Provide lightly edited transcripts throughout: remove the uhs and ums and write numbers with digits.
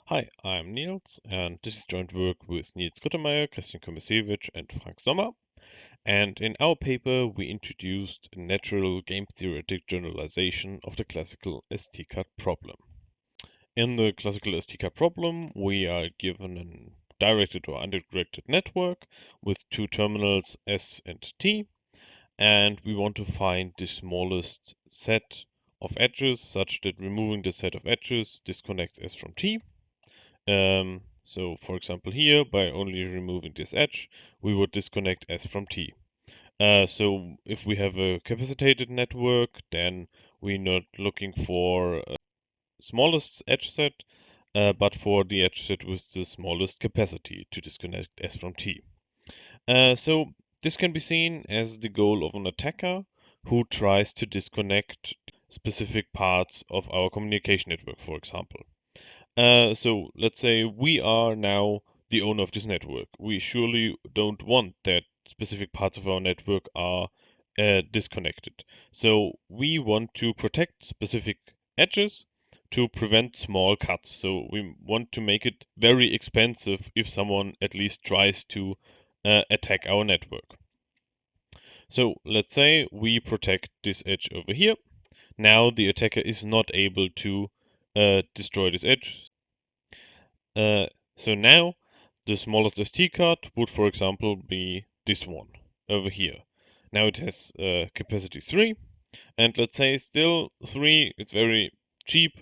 Hi, I'm Niels, and this is joint work with Niels Grüttemeier, Komusiewicz, and Sommer. And in our paper, we introduced a natural game theoretic generalization of the classical ST card problem. In the classical ST card problem, we are given a directed or undirected network with two terminals S and T, and we want to find the smallest set of edges such that removing the set of edges disconnects S from T. So for example here, by only removing this edge, we would disconnect S from T. So if we have a capacitated network, then we're not looking for smallest edge set, but for the edge set with the smallest capacity to disconnect S from T. So this can be seen as the goal of an attacker who tries to disconnect specific parts of our communication network, for example. So let's say we are now the owner of this network. We surely don't want that specific parts of our network are disconnected. So we want to protect specific edges to prevent small cuts. So we want to make it very expensive if someone at least tries to attack our network. So let's say we protect this edge over here. Now the attacker is not able to destroy this edge. So now the smallest SD card would, for example, be this one over here. Now it has capacity 3, and let's say still 3 is very cheap.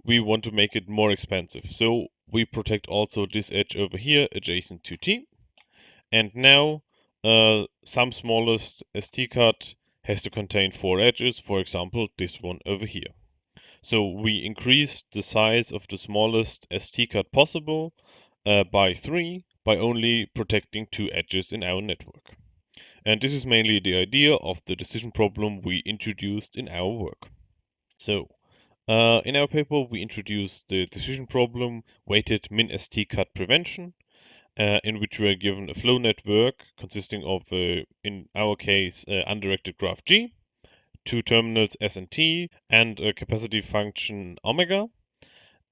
We want to make it more expensive. So we protect also this edge over here adjacent to T. And now some smallest SD card has to contain 4 edges, for example, this one over here. So we increase the size of the smallest SD card possible by 3 by only protecting 2 edges in our network. And this is mainly the idea of the decision problem we introduced in our work. So in our paper, we introduced the decision problem weighted min-ST card prevention, in which we are given a flow network consisting of, in our case, undirected graph G, two terminals S and T, and a capacity function omega.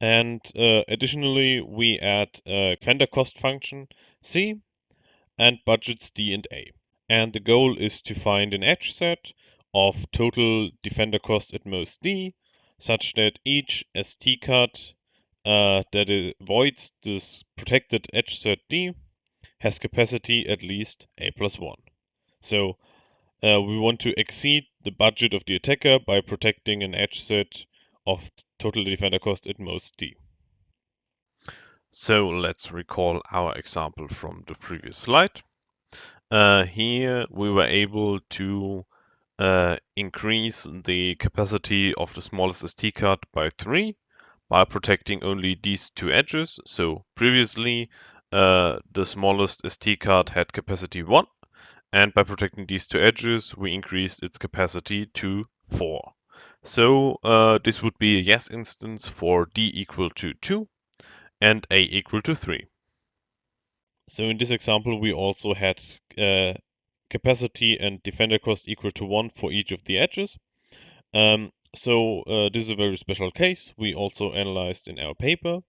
And additionally, we add a defender cost function C and budgets D and A. And the goal is to find an edge set of total defender cost at most D, such that each ST card that avoids this protected edge set D has capacity at least A plus 1. So we want to exceed the budget of the attacker by protecting an edge set of total defender cost at most D. So let's recall our example from the previous slide. Here we were able to increase the capacity of the smallest SD card by 3 by protecting only these two edges. So previously the smallest SD card had capacity 1, and by protecting these two edges we increased its capacity to 4. So this would be a yes instance for D equal to 2 and A equal to 3. So in this example, we also had capacity and defender cost equal to 1 for each of the edges. So this is a very special case we also analyzed in our paper,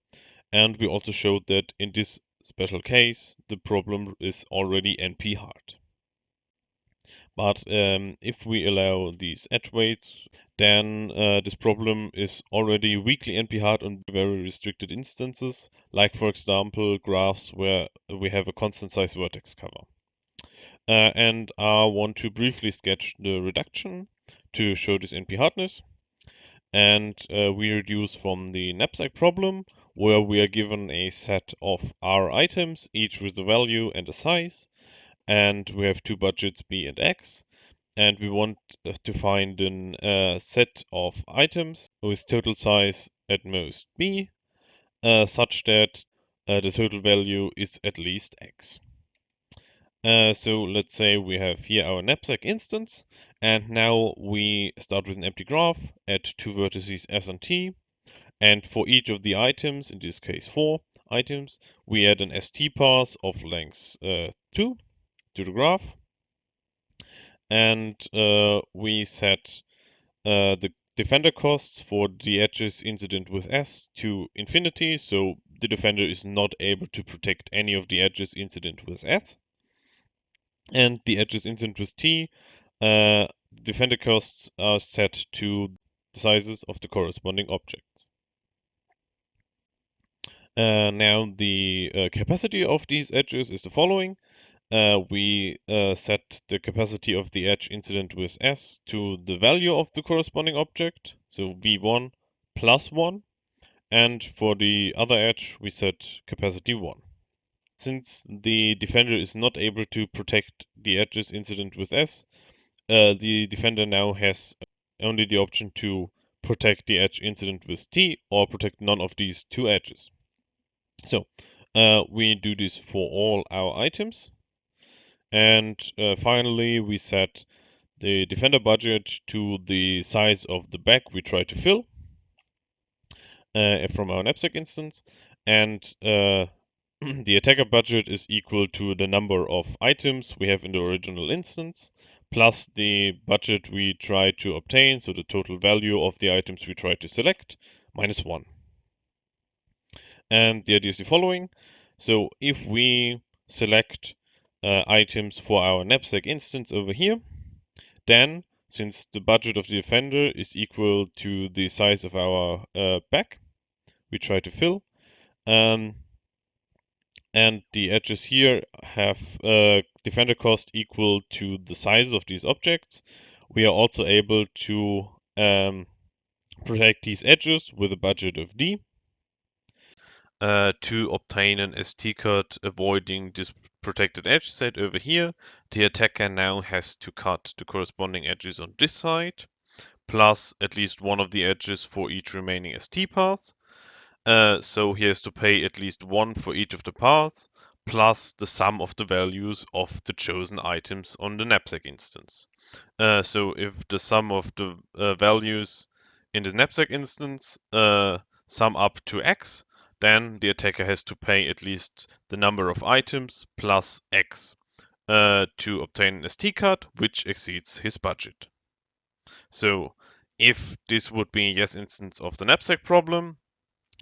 and we also showed that in this special case, the problem is already NP hard. But if we allow these edge weights, then this problem is already weakly NP hard on very restricted instances, like for example graphs where we have a constant size vertex cover. And I want to briefly sketch the reduction to show this NP hardness. And we reduce from the knapsack problem, where we are given a set of R items, each with a value and a size, and we have two budgets B and X. And we want to find a set of items with total size at most B, such that the total value is at least X. So let's say we have here our knapsack instance, and now we start with an empty graph at two vertices S and T, and for each of the items, in this case 4 items, we add an ST path of length 2 to the graph, and we set the defender costs for the edges incident with S to infinity, so the defender is not able to protect any of the edges incident with S, and the edges incident with T, defender costs are set to the sizes of the corresponding objects. Now the capacity of these edges is the following. We set the capacity of the edge incident with S to the value of the corresponding object, so V1 plus 1, and for the other edge we set capacity 1. Since the defender is not able to protect the edges incident with S, the defender now has only the option to protect the edge incident with T or protect none of these two edges. So we do this for all our items. And finally, we set the defender budget to the size of the bag we try to fill from our knapsack instance. And the attacker budget is equal to the number of items we have in the original instance, plus the budget we try to obtain, so the total value of the items we try to select, minus 1. And the idea is the following. So if we select items for our knapsack instance over here, then since the budget of the defender is equal to the size of our bag we try to fill, and the edges here have defender cost equal to the size of these objects, we are also able to protect these edges with a budget of D. To obtain an ST card avoiding this protected edge set over here, the attacker now has to cut the corresponding edges on this side, plus at least one of the edges for each remaining ST path. So he has to pay at least 1 for each of the paths, plus the sum of the values of the chosen items on the knapsack instance. So if the sum of the values in the knapsack instance sum up to X, then the attacker has to pay at least the number of items plus X to obtain an ST card, which exceeds his budget. So if this would be a yes instance of the knapsack problem,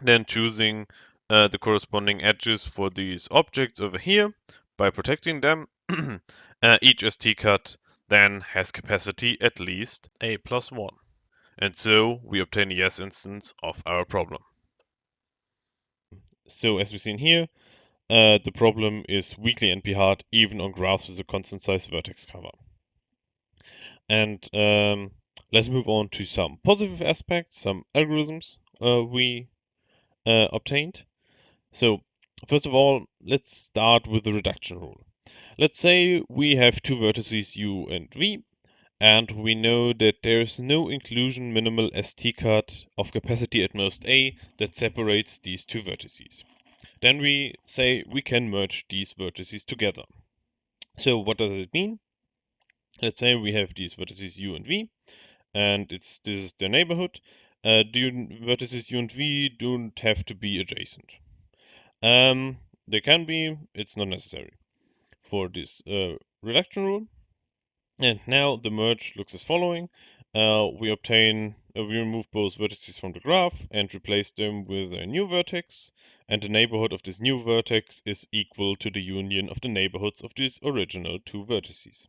then choosing the corresponding edges for these objects over here by protecting them, each ST card then has capacity at least A plus 1. And so we obtain a yes instance of our problem. So as we've seen here, the problem is weakly NP hard even on graphs with a constant size vertex cover. And let's move on to some positive aspects, some algorithms we obtained. So first of all, let's start with the reduction rule. Let's say we have two vertices U and V, and we know that there is no inclusion minimal ST card of capacity at most A that separates these two vertices. Then we say we can merge these vertices together. So what does it mean? Let's say we have these vertices U and V, and this is their neighborhood. The vertices U and V don't have to be adjacent. They can be, it's not necessary for this reduction rule. And now the merge looks as following. We remove both vertices from the graph and replace them with a new vertex, and the neighborhood of this new vertex is equal to the union of the neighborhoods of these original two vertices.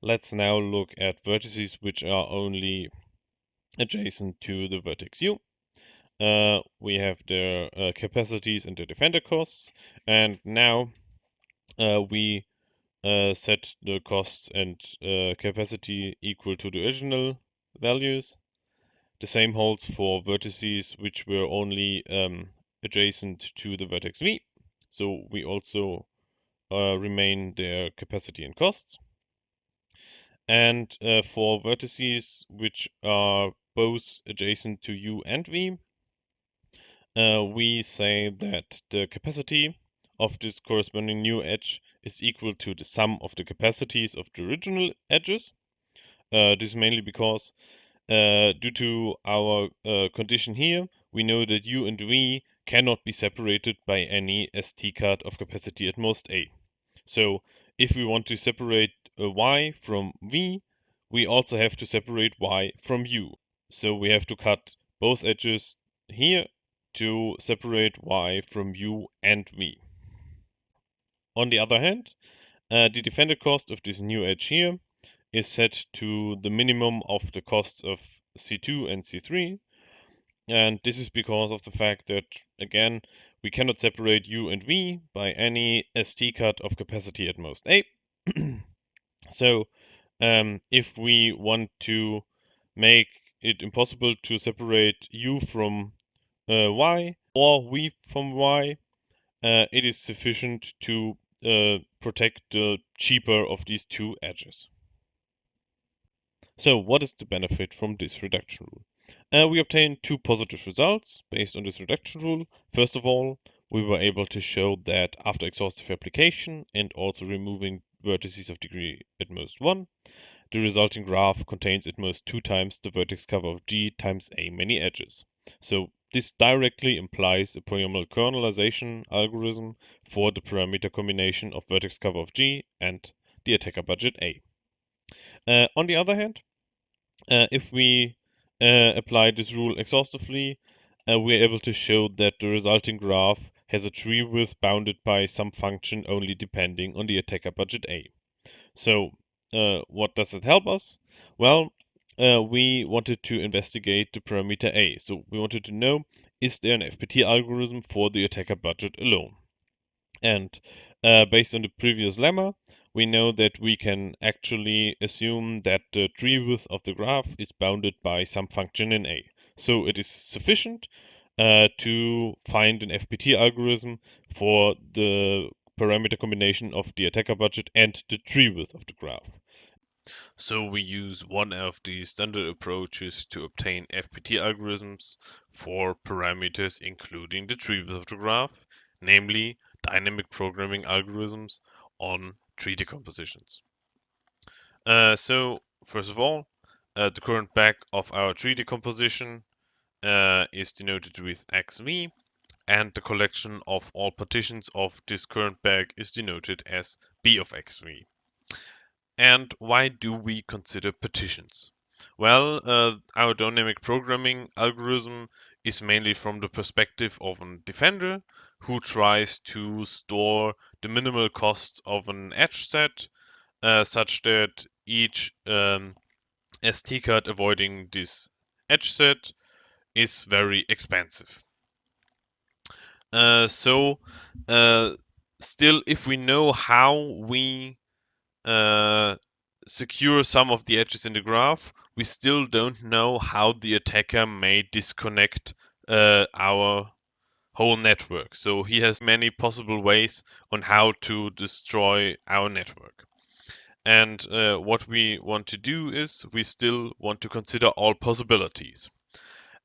Let's now look at vertices which are only adjacent to the vertex U. We have their capacities and their defender costs, and now we set the costs and capacity equal to the original values. The same holds for vertices which were only adjacent to the vertex V, so we also remain their capacity and costs. And for vertices which are both adjacent to U and V, we say that the capacity of this corresponding new edge is equal to the sum of the capacities of the original edges. This is mainly because due to our condition here, we know that U and V cannot be separated by any ST card of capacity at most A. So if we want to separate Y from V, we also have to separate Y from U. So we have to cut both edges here to separate y from u and v. On the other hand, the defender cost of this new edge here is set to the minimum of the costs of C2 and C3, and this is because of the fact that, again, we cannot separate u and v by any ST cut of capacity at most A. So if we want to make it impossible to separate u from y or v from y, it is sufficient to protect the cheaper of these two edges. So what is the benefit from this reduction rule? We obtained two positive results based on this reduction rule. First of all, we were able to show that after exhaustive application and also removing vertices of degree at most 1, the resulting graph contains at most 2 times the vertex cover of G times A many edges. So this directly implies a polynomial kernelization algorithm for the parameter combination of vertex cover of G and the attacker budget A. On the other hand, if we apply this rule exhaustively, we're able to show that the resulting graph has a tree width bounded by some function only depending on the attacker budget A. So what does it help us? Well, we wanted to investigate the parameter A. So we wanted to know, is there an FPT algorithm for the attacker budget alone? And based on the previous lemma, we know that we can actually assume that the tree width of the graph is bounded by some function in A. So it is sufficient to find an FPT algorithm for the parameter combination of the attacker budget and the tree width of the graph. So we use one of the standard approaches to obtain FPT algorithms for parameters including the tree width of the graph, namely dynamic programming algorithms on tree decompositions. So first of all, the current back of our tree decomposition is denoted with xv, and the collection of all partitions of this current bag is denoted as b of xv. And why do we consider partitions? Well, our dynamic programming algorithm is mainly from the perspective of a defender who tries to store the minimal cost of an edge set such that each ST card avoiding this edge set is very expensive. So, still, if we know how we secure some of the edges in the graph, we still don't know how the attacker may disconnect our whole network. So he has many possible ways on how to destroy our network. And what we want to do is we still want to consider all possibilities.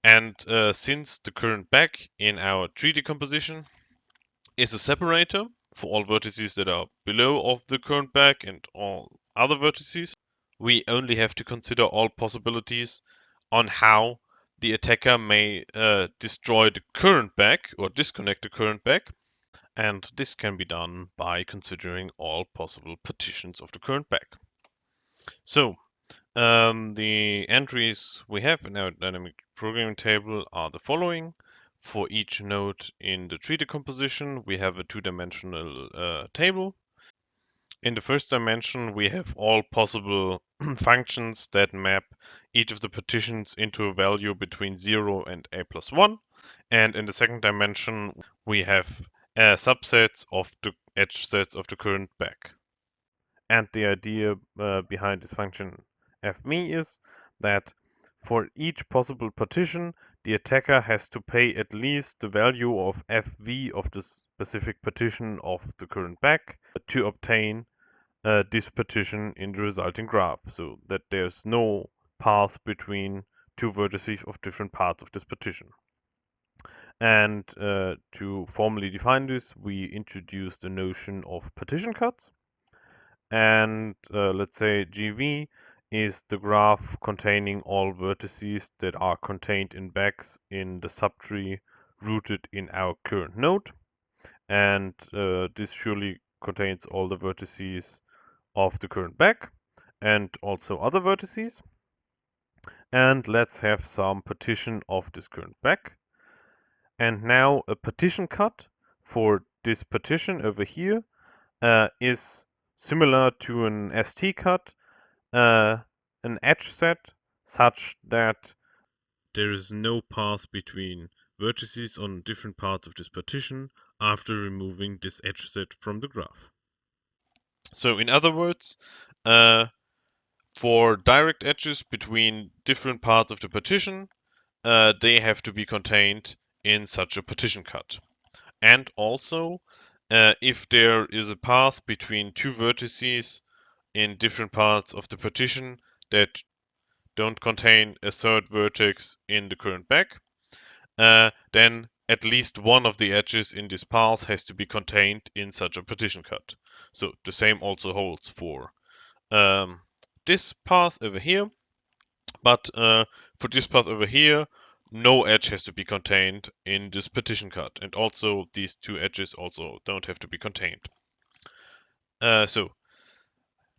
And since the current back in our tree decomposition is a separator for all vertices that are below of the current back and all other vertices, we only have to consider all possibilities on how the attacker may destroy the current back or disconnect the current back. And this can be done by considering all possible partitions of the current back. So the entries we have in our dynamic programming table are the following. For each node in the tree decomposition, we have a two-dimensional table. In the first dimension, we have all possible functions that map each of the partitions into a value between 0 and a plus 1. And in the second dimension, we have subsets of the edge sets of the current back. And the idea behind this function fme is that for each possible partition, the attacker has to pay at least the value of fv of the specific partition of the current back to obtain this partition in the resulting graph, so that there's no path between two vertices of different parts of this partition. And to formally define this, we introduce the notion of partition cuts. And let's say GV is the graph containing all vertices that are contained in backs in the subtree rooted in our current node. And this surely contains all the vertices of the current back and also other vertices. And let's have some partition of this current back. And now a partition cut for this partition over here is similar to an ST cut, an edge set, such that there is no path between vertices on different parts of this partition after removing this edge set from the graph. So in other words, for direct edges between different parts of the partition, they have to be contained in such a partition cut. And also, if there is a path between two vertices in different parts of the partition that don't contain a third vertex in the current back, then at least one of the edges in this path has to be contained in such a partition cut. So the same also holds for this path over here, but for this path over here, no edge has to be contained in this partition cut, and also these two edges also don't have to be contained. So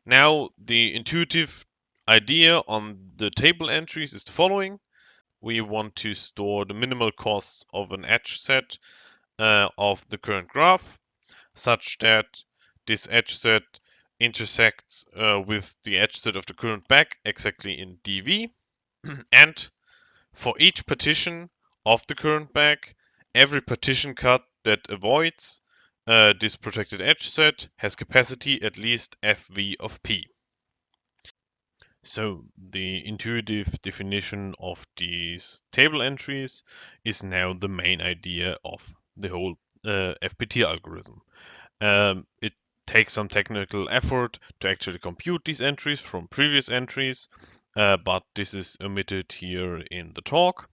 now the intuitive idea on the table entries is the following. We want to store the minimal costs of an edge set of the current graph, such that this edge set intersects with the edge set of the current back exactly in dv. And for each partition of the current back, every partition cut that avoids this protected edge set has capacity at least fv of p. So the intuitive definition of these table entries is now the main idea of the whole FPT algorithm. It takes some technical effort to actually compute these entries from previous entries, but this is omitted here in the talk.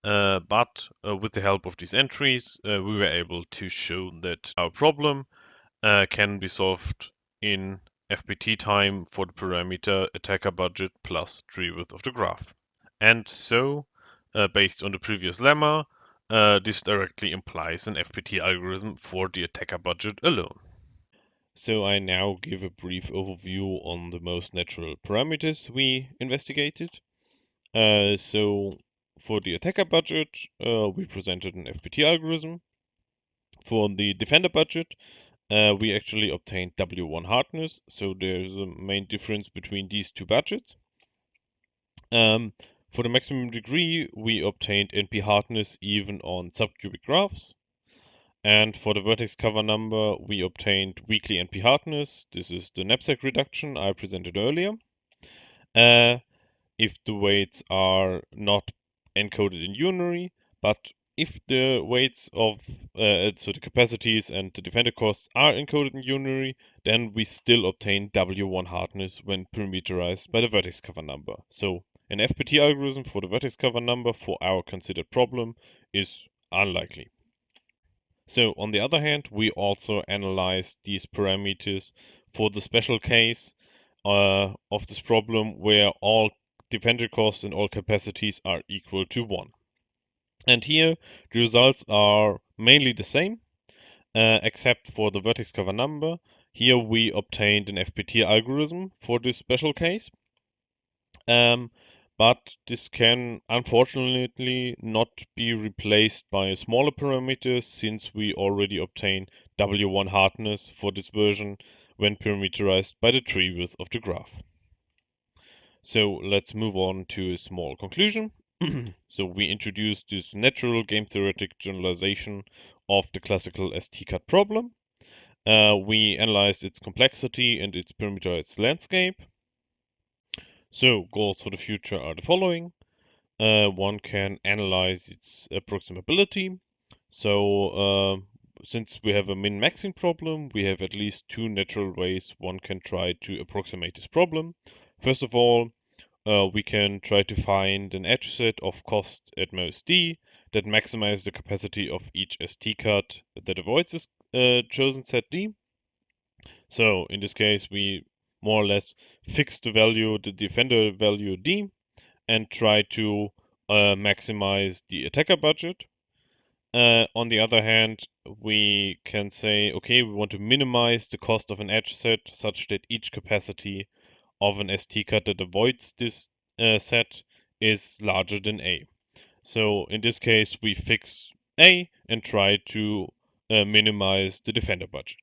But with the help of these entries, we were able to show that our problem can be solved in FPT time for the parameter attacker budget plus tree width of the graph. And so, based on the previous lemma, this directly implies an FPT algorithm for the attacker budget alone. So I now give a brief overview on the most natural parameters we investigated. So for the attacker budget, we presented an FPT algorithm. For the defender budget, we actually obtained W1 hardness, so there's a main difference between these two budgets. For the maximum degree, we obtained NP hardness even on subcubic graphs. And for the vertex cover number, we obtained weakly NP hardness. This is the knapsack reduction I presented earlier. If the weights are not encoded in unary, but if the weights of so the capacities and the defender costs are encoded in unary, then we still obtain W1 hardness when parameterized by the vertex cover number. So an FPT algorithm for the vertex cover number for our considered problem is unlikely. So on the other hand, we also analyzed these parameters for the special case of this problem where all defender costs and all capacities are equal to 1. And here the results are mainly the same, except for the vertex cover number. Here we obtained an FPT algorithm for this special case. But this can unfortunately not be replaced by a smaller parameter since we already obtained W1 hardness for this version when parameterized by the tree width of the graph. So let's move on to a small conclusion. So we introduced this natural game theoretic generalization of the classical ST-cut problem. We analyzed its complexity and its parameterized landscape. So goals for the future are the following. One can analyze its approximability. So since we have a min-maxing problem, we have at least two natural ways one can try to approximate this problem. First of all, we can try to find an edge set of cost at most d that maximizes the capacity of each ST cut that avoids this chosen set d. So in this case, we more or less fix the value, the defender value d, and try to maximize the attacker budget. On the other hand, we can say, okay, we want to minimize the cost of an edge set such that each capacity of an ST cut that avoids this set is larger than A. So in this case, we fix A and try to minimize the defender budget.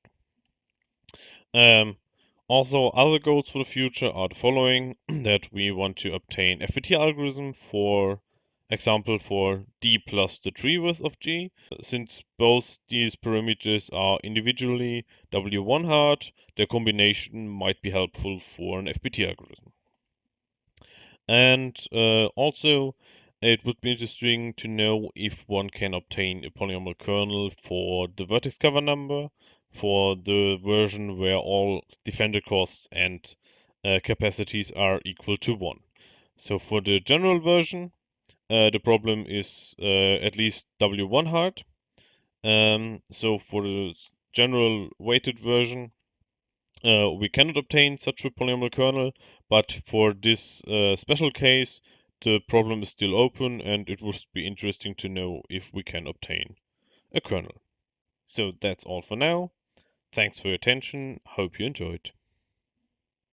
Also, other goals for the future are the following: that we want to obtain FPT algorithm, for example, for D plus the tree width of G. Since both these parameters are individually W1 hard, their combination might be helpful for an FPT algorithm. And also, it would be interesting to know if one can obtain a polynomial kernel for the vertex cover number, for the version where all defender costs and capacities are equal to 1. So for the general version, the problem is at least W1 hard. So for the general weighted version, we cannot obtain such a polynomial kernel, but for this special case, the problem is still open, and it would be interesting to know if we can obtain a kernel. So that's all for now. Thanks for your attention. Hope you enjoyed.